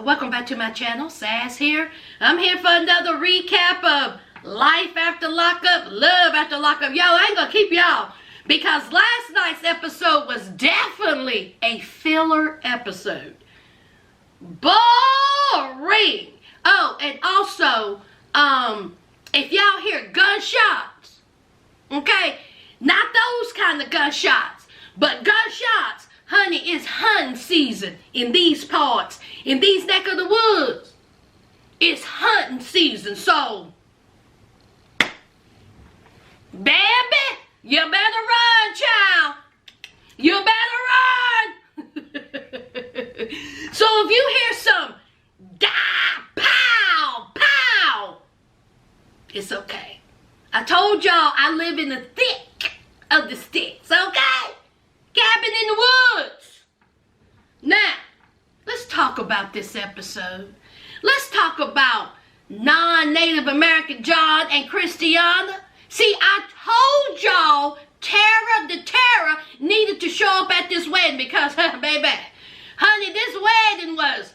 Welcome back to my channel. Sass here. I'm here for another recap of life after lockup, love after lockup. Yo, I ain't gonna keep y'all because last night's episode was definitely a filler episode. Boring. Oh, and also, if y'all hear gunshots, okay, not those kind of gunshots, but gunshots. Honey, it's hunting season in these parts, in these neck of the woods. It's hunting season, so baby, you better run, child. You better run. So if you hear some pow, pow, it's okay. I told y'all I live in the thick of the sticks, okay? Cabin in the woods. Now, let's talk about this episode. Let's talk about non-Native American John and Christiana. See, I told y'all Tara the Terror needed to show up at this wedding because, baby, honey, this wedding was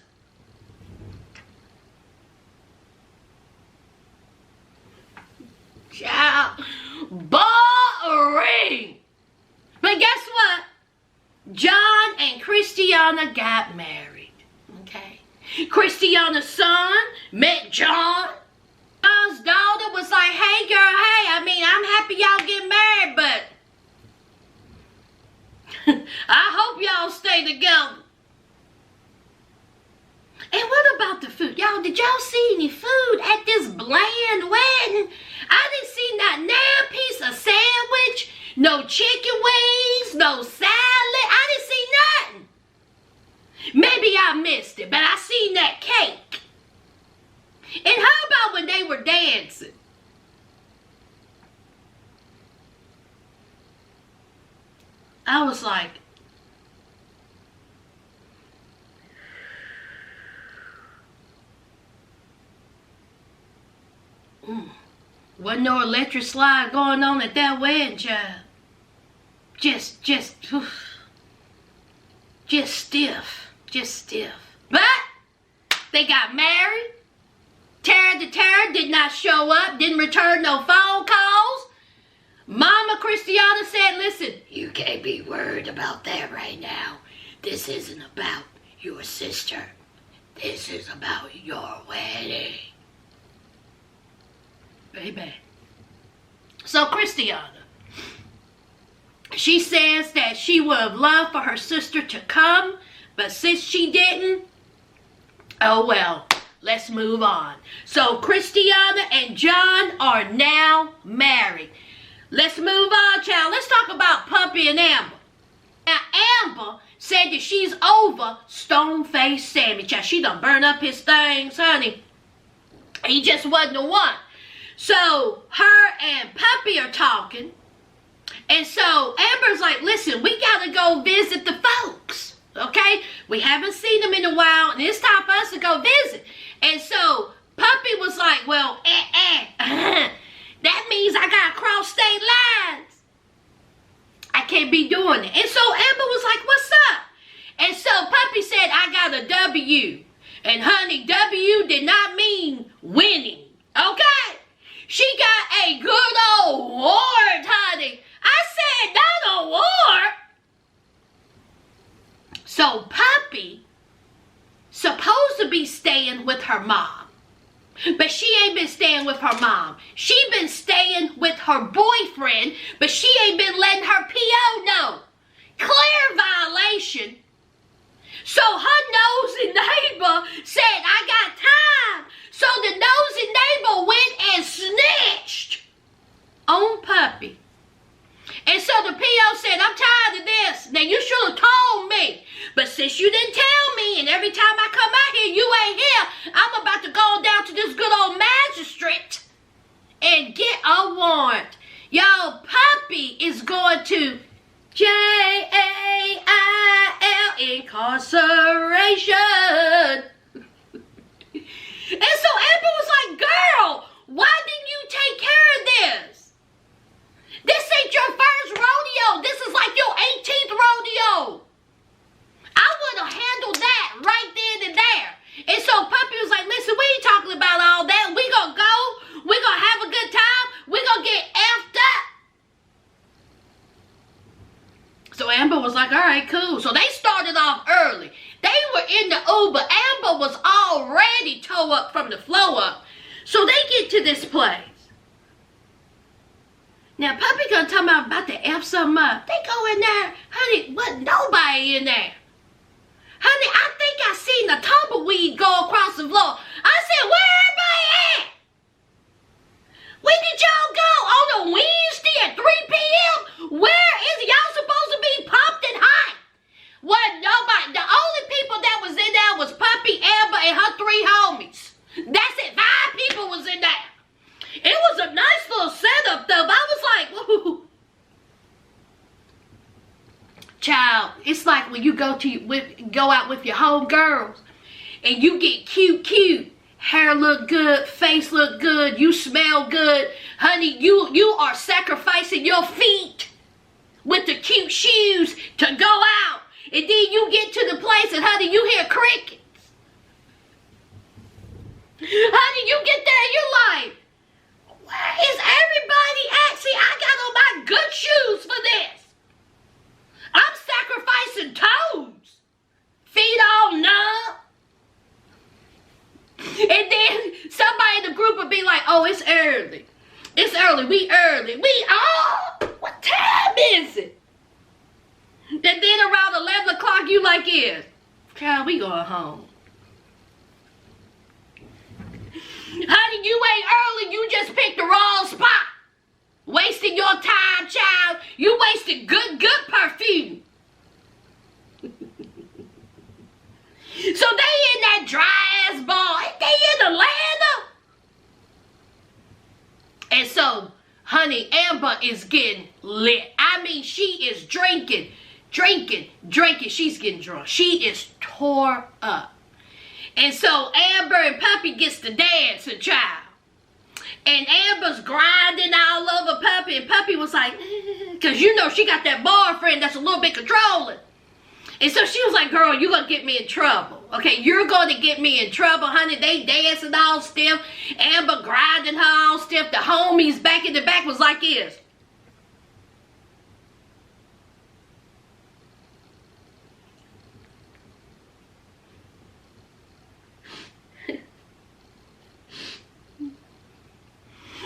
child boring. But guess what? John and Christiana got married, okay? Christiana's son met John. John's daughter was like, hey girl, hey, I'm happy y'all get married, but I hope y'all stay together. And what about the food? Y'all, did y'all see any food at this bland wedding? I didn't see not a piece of sandwich, no chicken wings, no salad. I didn't see nothing. Maybe I missed it, but I seen that cake. And how about when they were dancing? I was like, wasn't no electric slide going on at that wedding, child. Just stiff. But they got married. Tara the Terror did not show up, didn't return no phone calls. Mama Christiana said, listen, you can't be worried about that right now. This isn't about your sister. This is about your wedding. Baby. So Christiana, she says that she would have loved for her sister to come, but since she didn't, oh well, let's move on. So Christiana and John are now married. Let's move on, child. Let's talk about Puppy and Amber. Now Amber said that she's over Stone-Faced Sammy, child. She done burn up his things, honey. He just wasn't the one. So her and Puppy are talking. And so Amber's like, listen, we got to go visit the folks, okay? We haven't seen them in a while, and it's time for us to go visit. And so Puppy was like, well, that means I got to cross state lines. I can't be doing it. And so Amber was like, what's up? And so Puppy said, I got a W. And honey, W did not mean winning, okay? She got a good old award, honey. I said, not award. So Puppy supposed to be staying with her mom. But she ain't been staying with her mom. She been staying with her boyfriend, but she ain't been letting her PO know. Clear violation. So her nosy neighbor said, I got time. So the nosy neighbor went and snitched on Puppy. And so the PO said, I'm tired of this. Now you should have told me. But since you didn't tell me, and every time I come out here, you ain't here, I'm about to go down to this good old magistrate and get a warrant. Y'all, Puppy is going to jail, incarceration. And so Amber was like, girl, why didn't you take care of this? This ain't your first rodeo. This is like your 18th rodeo. I would have handled that right then and there. And so school. So they started off early. They were in the Uber. Amber was already toe up from the flow up. So they get to this place. Now, Puppy gonna tell me about to F something up. They go in there. Honey, wasn't nobody in there. Honey, I think I seen the tumbleweed go across the floor. I said, where everybody at? When did y'all go? On a Wednesday at 3 p.m.? Where is it? Y'all supposed to be pumped and hot? Wasn't nobody. The only people that was in there was Puppy, Amber, and her 3 homies. That's it. 5 people was in there. It was a nice little setup, though. But I was like, woo. Child, it's like when you go out with your homegirls and you get cute. Hair look good, face look good, you smell good. Honey, you are sacrificing your feet with the cute shoes to go out. And then you get to the place and honey, you hear crickets. Honey, you get there and you're like, where is everybody at? See, I got on my good shoes for this. I'm sacrificing toes. Feet all numb. And then somebody in the group would be like, oh, it's early. It's early. We early. What time is it? And then around 11 o'clock, you like, yeah, child, we going home. Honey, you ain't early. You just picked the wrong spot. Wasting your time, child. You wasted good perfume. So they in that dry ass bar. They in Atlanta. And so, honey, Amber is getting lit. I mean, she is drinking. She's getting drunk. She is tore up. And so Amber and Puppy gets to dancing, child. And Amber's grinding all over Puppy. And Puppy was like, because you know she got that boyfriend that's a little bit controlling. And so she was like, girl, you're going to get me in trouble. Okay, you're going to get me in trouble, honey. They dancing all stiff. Amber grinding her all stiff. The homies back in the back was like this.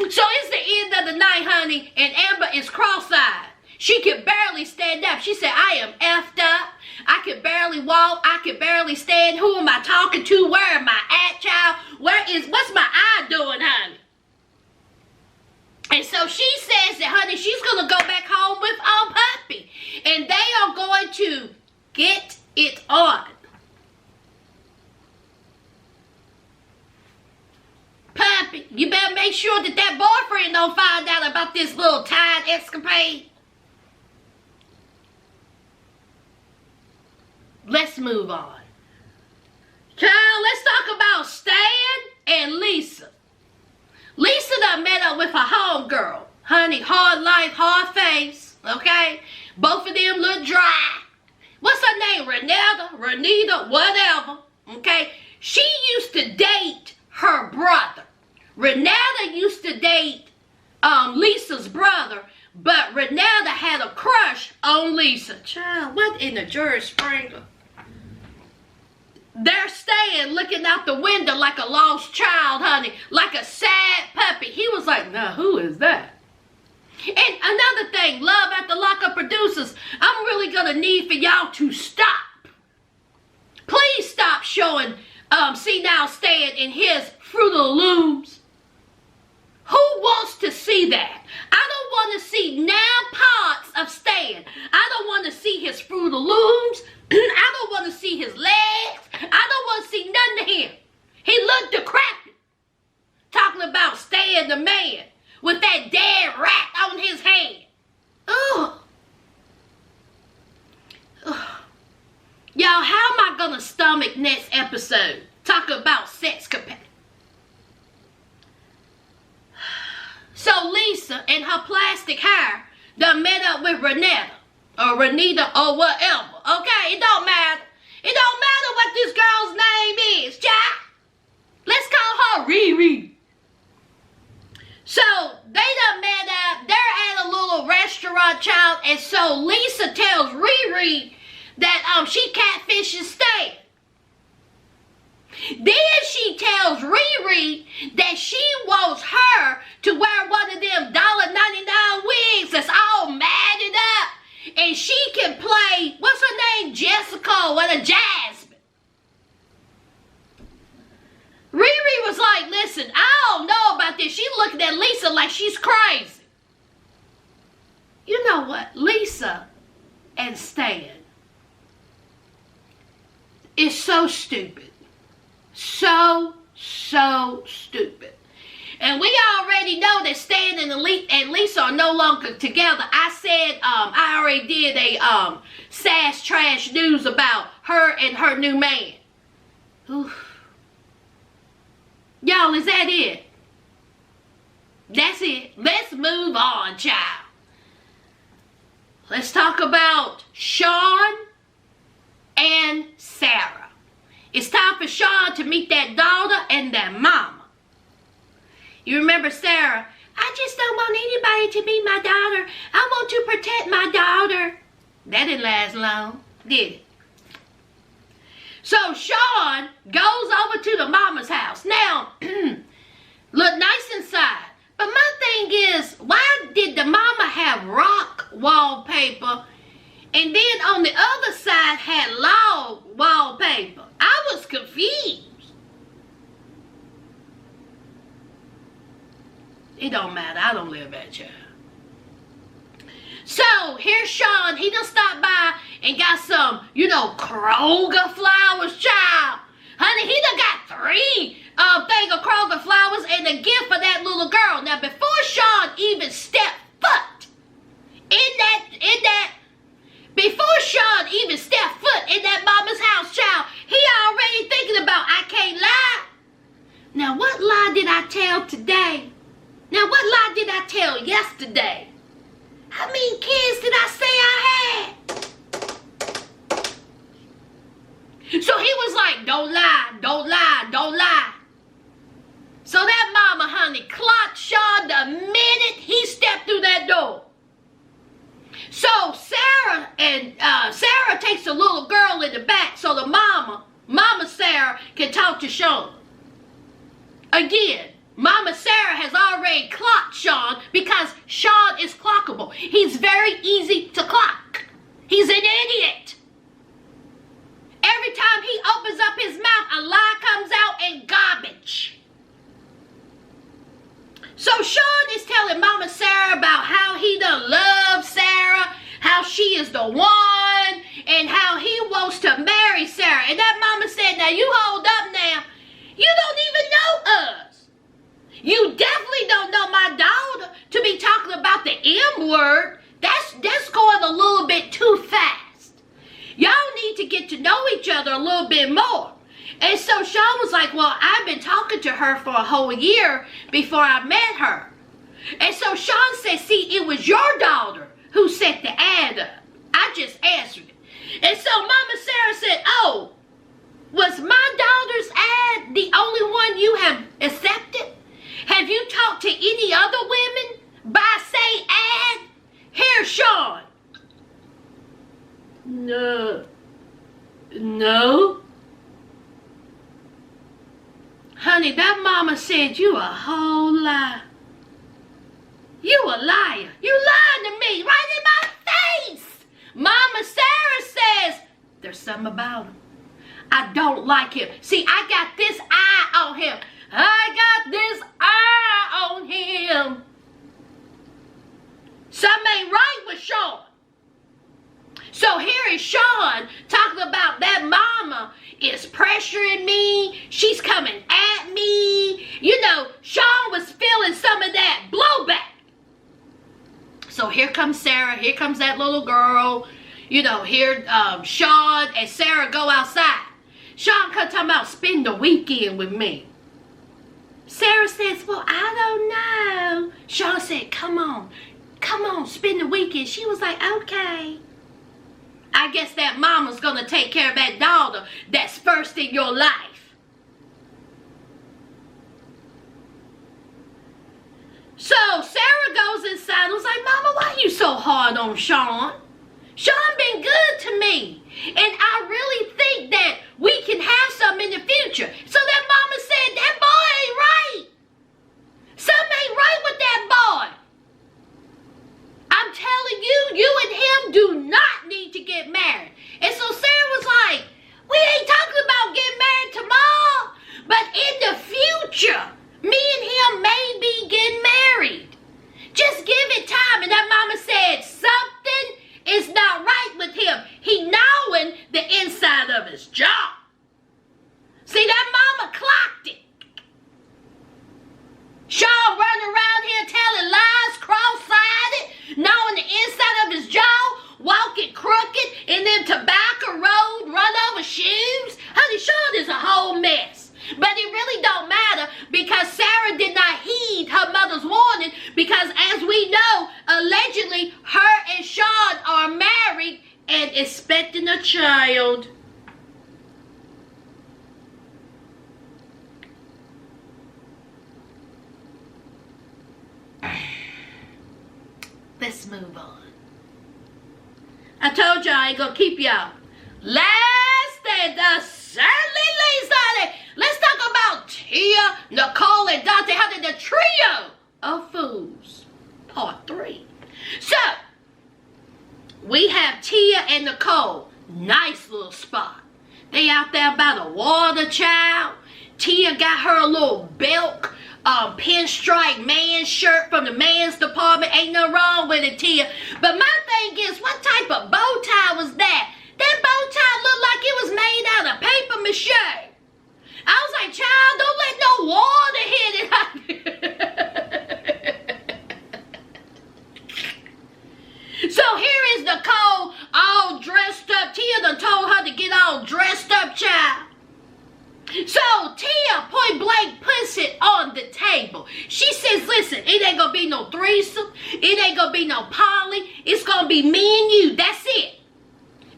So it's the end of the night, honey, and Amber is cross-eyed. She could barely stand up. She said, I am effed up. I could barely walk. I could barely stand. Who am I talking to? Where am I at, child? What's my eye doing, honey? And so she says that, honey, she's going to go back home with Puppy. And they are going to get it on. Puppy, you better make sure that boyfriend don't find out about this little Tide escapade. Let's move on. Child, let's talk about Stan and Lisa. Lisa done met up with her homegirl. Honey, hard life, hard face, okay? Both of them look dry. What's her name? Renita, whatever, okay? She used to date her brother. Renata used to date Lisa's brother, but Renata had a crush on Lisa. Child, what in the Jerry Springer? They're staying looking out the window like a lost child, honey, like a sad puppy. He was like, now who is that? And another thing, Love at the Lockup producers, I'm really going to need for y'all to stop. Please stop showing See Now Stan in his Fruit of the Looms. Who wants to see that? I don't want to see 9 parts of Stan. I don't want to see his Fruit of the Looms. I don't want to see his legs. I don't want to see nothing to him. He looked decrepit. Talking about Stan the man with that dead rat on his hand. Ugh. Y'all, how am I going to stomach next episode? Talk about sex capacity. So Lisa and her plastic hair done met up with Renata or Renita or whatever. Okay, it don't matter. It don't matter what this girl's name is, child. Let's call her Riri. So they done met up. They're at a little restaurant, child. And so Lisa tells Riri that she catfishes Stan. Then she tells Riri that she wants her to wear one of them $1.99 wigs that's all matted up. And she can play, what's her name? Jessica or a Jasmine. Riri was like, listen, I don't know about this. She looking at Lisa like she's crazy. You know what? Lisa and Stan is so stupid. So stupid. And we already know that Stan and Lisa are no longer together. I said, I already did a sass trash news about her and her new man. Oof. Y'all, is that it? That's it. Let's move on, child. Let's talk about Sean and Sarah. It's time for Sean to meet that daughter and that mama. You remember Sarah? I just don't want anybody to meet my daughter. I want to protect my daughter. That didn't last long, did it? So Sean goes over to the mama's house. Now, look nice inside. But my thing is, why did the mama have rock wallpaper and then on the other side had log wallpaper? I was confused. It don't matter. I don't live at you. So, here's Sean. He done stopped by and got some, Kroger flowers, child. Honey, he done got 3 thing of Kroger flowers and a gift for that little girl. Now, before Sean even stepped foot before Sean even stepped foot in that mama's house, child, he already thinking about, I can't lie. Now, what lie did I tell today? Now, what lie did I tell yesterday? How many kids did I say I had? So he was like, don't lie, don't lie, don't lie. So that mama, honey, clocked Sean the minute he stepped through that door. So Sarah takes a little girl in the back so the mama Sarah can talk to Sean. Again, Mama Sarah has already clocked Sean because Sean is clockable. He's very easy to clock. He's an idiot. Every time he opens up his mouth, a lie comes out in garbage. So Sean is telling Mama Sarah about how he done love Sarah, how she is the one, and how he wants to marry Sarah. And that mama said, now you hold up now. You don't even know us. You definitely don't know my daughter to be talking about the M word. That's going a little bit too fast. Y'all need to get to know each other a little bit more. And so Sean was like, well, I've been talking to her for a whole year before I met her. And so Sean said, see, it was your daughter who set the ad up. I just answered it. And so Mama Sarah said, oh, was my daughter's ad the only one you have accepted? Have you talked to any other women by say ad? Here's Sean. No. Honey, that mama said you a whole lie. You a liar. You lying to me right in my face. Mama Sarah says there's something about him. I don't like him. See, I got this eye on him. Something ain't right with Sean. So here is Sean talking about that mama is pressuring me. She's coming at me. Sean was feeling some of that blowback. So here comes Sarah. Here comes that little girl. Here Sean and Sarah go outside. Sean comes talking about spend the weekend with me. Sarah says, well, I don't know. Sean said, come on, spend the weekend. She was like, okay. I guess that mama's going to take care of that daughter that's first in your life. So Sarah goes inside and was like, Mama, why are you so hard on Sean? Sean been good to me. And I really think that we can have something in the future. So that mama said, that boy ain't right. Something ain't right with that boy. I'm telling you, you and him do not need to get married. And so Sarah was like, we ain't talking about getting married tomorrow, but in the future, me and him may be getting married. Just give it time. And that mama said, something is not right with him. He gnawing the inside of his jaw. See, that mama clocked it. Sean running around here telling lies, cross-sided, gnawing the inside of his jaw, walking crooked, in them tobacco road, run over shoes. Honey, Sean is a whole mess. But it really don't matter because Sarah did not heed her mother's warning because as we know, allegedly, her and Sean are married and expecting a child. Let's move on. I told y'all I ain't gonna keep y'all. Last and certainly least on it, let's talk about Tia, Nicole, and Deonte. How did the trio of fools? Part 3. So, we have Tia and Nicole. Nice little spot. They out there by the water, child. Tia got her a little Belk pinstripe man shirt from the man's department. Ain't nothing wrong with it, Tia. But my thing is, what type of bow tie was that? That bow tie looked like it was made out of paper mache. I was like, child, don't let no water hit it. So here is Nicole all dressed up. Tia done told her to get all dressed up, child. So Tia point blank puts it on the table. She says, listen, it ain't gonna be no threesome. It ain't gonna be no poly. It's gonna be me and you. That's it.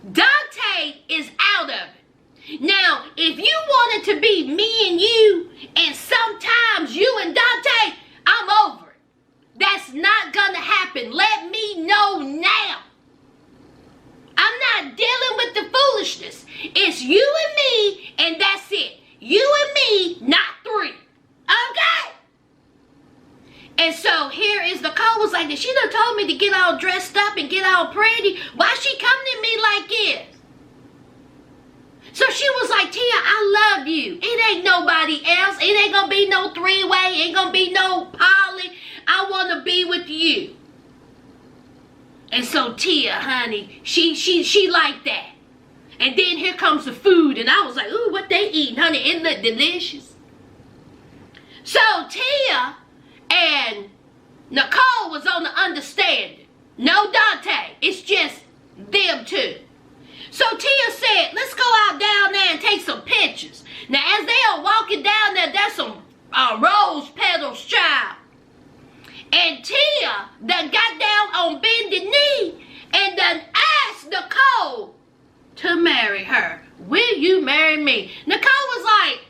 Deonte is out of it. Now, if you want it to be me and you, and sometimes you and Deonte, I'm over it. That's not gonna happen. Let me know now. I'm not dealing with the foolishness. It's you and me, and that's it. You and me, not 3. Okay? And so here is Nicole was like, she done told me to get all dressed up and get all pretty. Why she coming to me like this? So she was like, Tia, I love you. It ain't nobody else. It ain't gonna be no 3-way. Ain't gonna be no poly. I want to be with you. And so Tia, honey, she like that. And then here comes the food, and I was like, ooh, what they eating, honey? It look delicious. So Tia and Nicole was on the understanding. No Deonte. It's just them two. So Tia said, let's go out down there and take some pictures. Now, as they are walking down there, there's some rose petals, child. And Tia done got down on bended knee and done asked Nicole to marry her. Will you marry me? Nicole was like,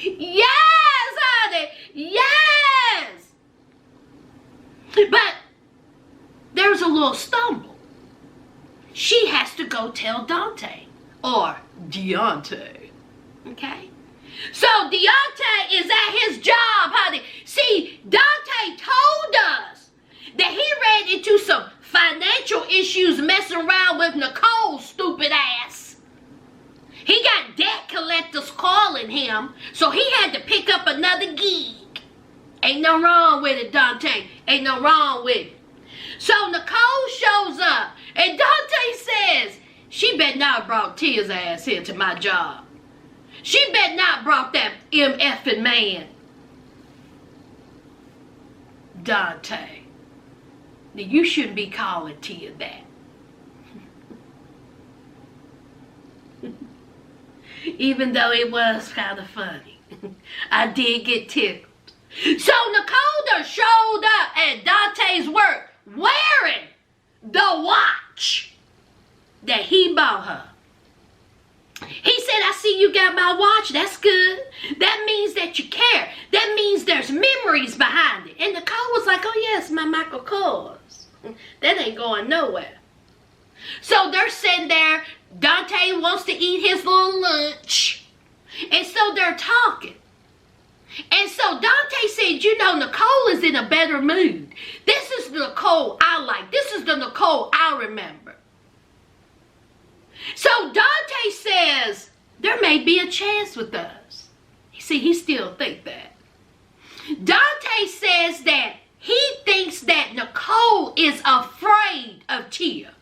yes, honey, yes. But there's a little stumble. She has to go tell Deonte or Deonte. Okay? So Deonte is at his job, honey. See, Deonte told us that he ran into some financial issues messing around with Nicole's stupid ass. He got debt collectors calling him, so he had to pick up another gig. Ain't no wrong with it, Deonte. Ain't no wrong with it. So Nicole shows up, and Deonte says, she better not brought Tia's ass here to my job. She better not brought that MFing man. Deonte. Now, you shouldn't be calling Tia that. Even though it was kind of funny. I did get tickled. So Nicole done showed up at Dante's work wearing the watch that he bought her. He said, I see you got my watch. That's good. That means that you care. That means there's memories behind it. And Nicole was like, oh yes, my Michael Kors. That ain't going nowhere. So they're sitting there. Deonte wants to eat his little lunch. And so they're talking. And so Deonte said, you know, Nicole is in a better mood. This is the Nicole I like. This is the Nicole I remember. So Deonte says, there may be a chance with us. See, he still thinks that. Deonte says that he thinks that Nicole is afraid of Tia.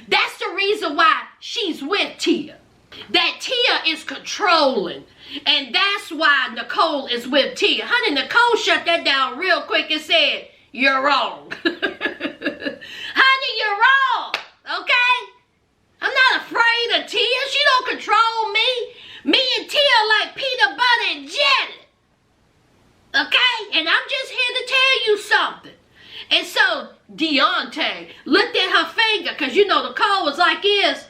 That's the reason why she's with Tia. That Tia is controlling. And that's why Nicole is with Tia. Honey, Nicole shut that down real quick and said, you're wrong. Honey, you're wrong. Okay? I'm not afraid of Tia. She don't control me. Me and Tia like peanut butter and jelly. Okay? And I'm just here to tell you something. And so Deonte looked at her finger, because you know Nicole was like this.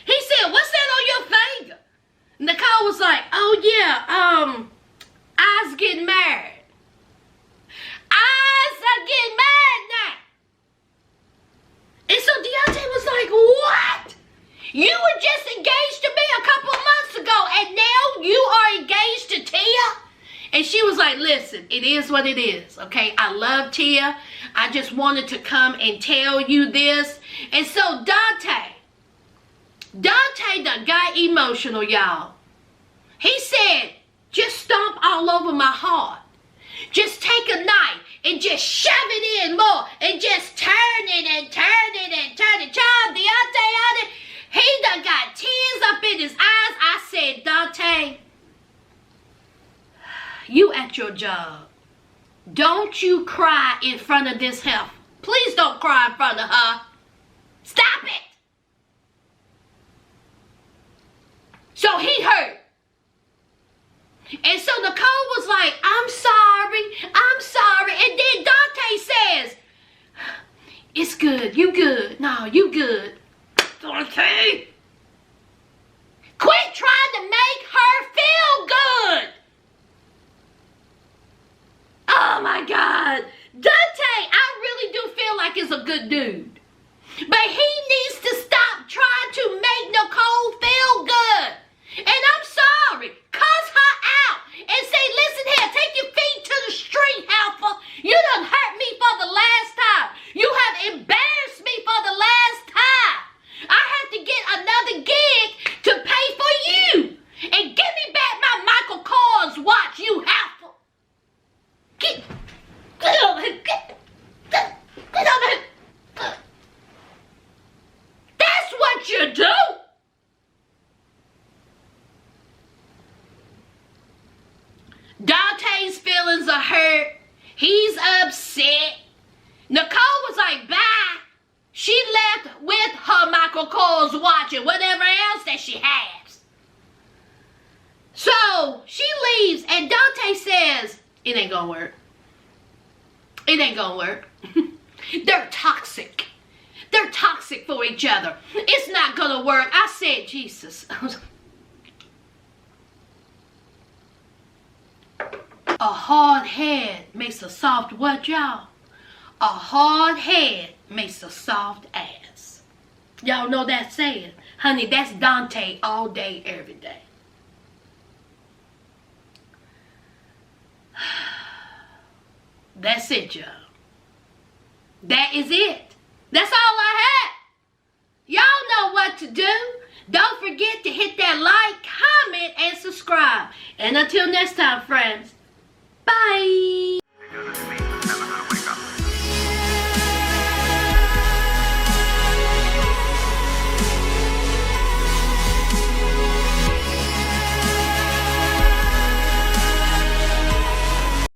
He said, what's that on your finger? Nicole was like, oh yeah, I's getting married. I's getting married now. And so Deonte was like, what? You were just engaged to me a couple of months ago, and now you are engaged to Tia? And she was like, listen, it is what it is, okay? I love Tia. I just wanted to come and tell you this. And so Deonte done got emotional, y'all. He said, just stomp all over my heart. Just take a knife and just shove it in more and just turn it and turn it and turn it. Child, Deonte, he done got tears up in his eyes. I said, Deonte, you at your job. Don't you cry in front of this heifer. Please don't cry in front of her. Stop it. So he hurt. And so Nicole was like, I'm sorry. And then Deonte says, it's good, you good. No, you good. Deonte, quit trying to make her feel good. Oh my God. Deonte, I really do feel like he's a good dude. But he needs to stop trying to make Nicole feel good. And I'm sorry. Cuss her out and say, listen here, take your feet to the street, heifer. You done hurt me for the last time. You have embarrassed me for the last time. I have to get another gig to pay for you. And give me back my Michael Kors watch, you heifer. Get over here. Get over here. That's what you do. Dante's feelings are hurt. He's upset. Nicole was like, bye. She left with her Michael Kors watch and whatever else that she has. So she leaves and Deonte says, it ain't gonna work. It ain't gonna work. They're toxic. They're toxic for each other. It's not gonna work. I said, Jesus. A hard head makes a soft what, y'all? A hard head makes a soft ass. Y'all know that saying? Honey, that's Deonte all day, every day. That's it, y'all. That is it. That's all I had. Y'all know what to do. Don't forget to hit that like, comment, and subscribe. And until next time, friends. Bye.